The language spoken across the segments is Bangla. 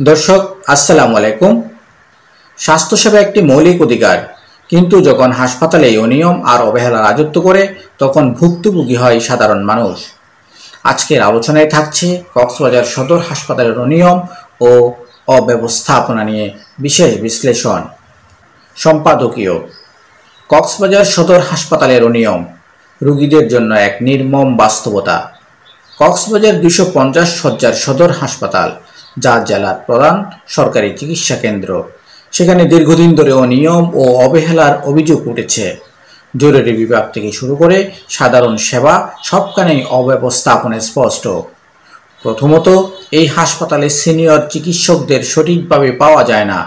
দর্শক আসসালামু আলাইকুম। স্বাস্থ্যসেবা একটি মৌলিক অধিকার, কিন্তু যখন হাসপাতালে অনিয়ম আর অবহেলা রাজত্ব করে তখন ভুক্তভোগী হয় সাধারণ মানুষ। আজকের আলোচনায় থাকছে কক্সবাজার সদর হাসপাতালের অনিয়ম ও অব্যবস্থাপনা নিয়ে বিশেষ বিশ্লেষণ। সম্পাদকীয়। কক্সবাজার সদর হাসপাতালের অনিয়ম রোগীদের জন্য এক নির্মম বাস্তবতা। কক্সবাজার 250 শয্যার সদর হাসপাতাল, যা জেলার প্রধান সরকারি চিকিৎসা কেন্দ্র, সেখানে দীর্ঘদিন ধরে অনিয়ম ও অবহেলার অভিযোগ উঠেছে। জরুরি বিভাগ থেকে শুরু করে সাধারণ সেবা সবখানেই অব্যবস্থাপনা স্পষ্ট। প্রথমত, এই হাসপাতালে সিনিয়র চিকিৎসকদের সঠিকভাবে পাওয়া যায় না।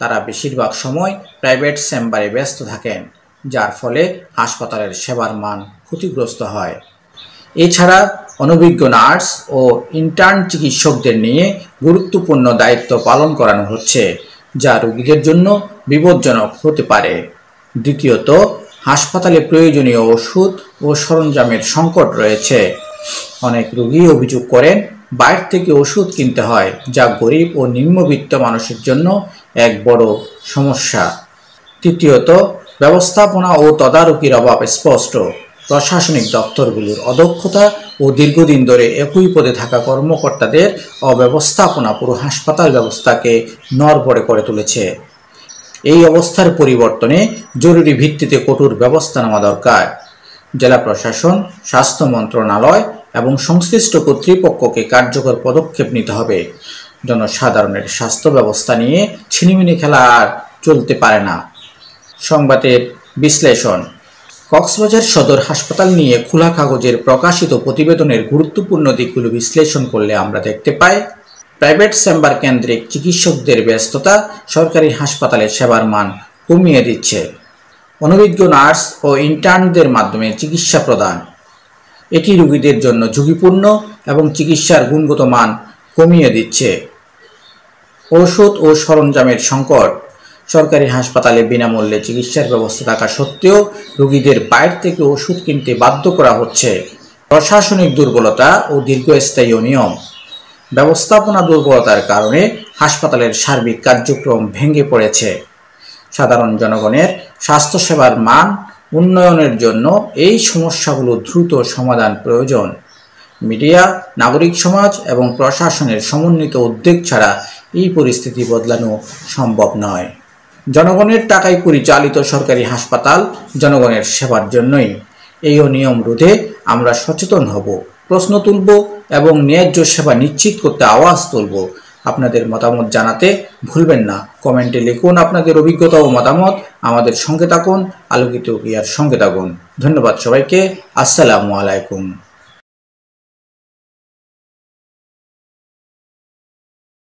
তারা বেশিরভাগ সময় প্রাইভেট চেম্বারে ব্যস্ত থাকেন, যার ফলে হাসপাতালের সেবার মান ক্ষতিগ্রস্ত হয়। এছাড়া অনভিজ্ঞ নার্স ও ইন্টার্ন চিকিৎসকদের নিয়ে গুরুত্বপূর্ণ দায়িত্ব পালন করানো হচ্ছে, যা রোগীদের জন্য বিপজ্জনক হতে পারে। দ্বিতীয়ত, হাসপাতালে প্রয়োজনীয় ওষুধ ও সরঞ্জামের সংকট রয়েছে। অনেক রোগী অভিযোগ করেন বাইরে থেকে ওষুধ কিনতে হয়, যা গরিব ও নিম্নবিত্ত মানুষের জন্য এক বড় সমস্যা। তৃতীয়ত, ব্যবস্থাপনা ও তদারকির অভাব স্পষ্ট। প্রশাসনিক দপ্তরগুলোর অদক্ষতা ও দীর্ঘদিন ধরে একই পদে থাকা কর্মকর্তাদের অব্যবস্থাপনা পুরো হাসপাতাল ব্যবস্থাকে নড়বড়ে করে তুলেছে। এই অবস্থার পরিবর্তনে জরুরি ভিত্তিতে কঠোর ব্যবস্থা নেওয়া দরকার। জেলা প্রশাসন, স্বাস্থ্য মন্ত্রণালয় এবং সংশ্লিষ্ট কর্তৃপক্ষকে কার্যকর পদক্ষেপ নিতে হবে। জনসাধারণের স্বাস্থ্য ব্যবস্থা নিয়ে ছিনিমিনি খেলা আর চলতে পারে না। সংবাদের বিশ্লেষণ। কক্সবাজার সদর হাসপাতাল নিয়ে খোলা কাগজের প্রকাশিত প্রতিবেদনের গুরুত্বপূর্ণ দিকগুলো বিশ্লেষণ করলে আমরা দেখতে পাই, প্রাইভেট চেম্বার কেন্দ্রিক চিকিৎসকদের ব্যস্ততা সরকারি হাসপাতালের সেবার মান কমিয়ে দিচ্ছে। অনভিজ্ঞ নার্স ও ইন্টার্নদের মাধ্যমে চিকিৎসা প্রদান, এটি রোগীদের জন্য ঝুঁকিপূর্ণ এবং চিকিৎসার গুণগত মান কমিয়ে দিচ্ছে। ঔষধ ও সরঞ্জামের সংকট, সরকারি হাসপাতালে বিনামূল্যে চিকিৎসার ব্যবস্থা থাকা সত্ত্বেও রোগীদের বাইরে থেকে ওষুধ কিনতে বাধ্য করা হচ্ছে। প্রশাসনিক দুর্বলতা ও দীর্ঘস্থায়ী অনিয়ম, ব্যবস্থাপনা দুর্বলতার কারণে হাসপাতালের সার্বিক কার্যক্রম ভেঙে পড়েছে। সাধারণ জনগণের স্বাস্থ্যসেবার মান উন্নয়নের জন্য এই সমস্যাগুলো দ্রুত সমাধান প্রয়োজন। মিডিয়া, নাগরিক সমাজ এবং প্রশাসনের সমন্বিত উদ্যোগ ছাড়া এই পরিস্থিতি বদলানো সম্ভব নয়। জনগণের টাকায় পরিচালিত সরকারি হাসপাতাল জনগণের সেবার জন্যই। এই অনিয়ম রোধে আমরা সচেতন হব, প্রশ্ন তুলব এবং ন্যায্য সেবা নিশ্চিত করতে আওয়াজ তুলব। আপনাদের মতামত জানাতে ভুলবেন না। কমেন্টে লিখুন আপনাদের অভিজ্ঞতা ও মতামত। আমাদের সঙ্গে থাকুন, আলোকিত ক্রিয়ার সঙ্গে থাকুন। ধন্যবাদ সবাইকে। আসসালামু আলাইকুম।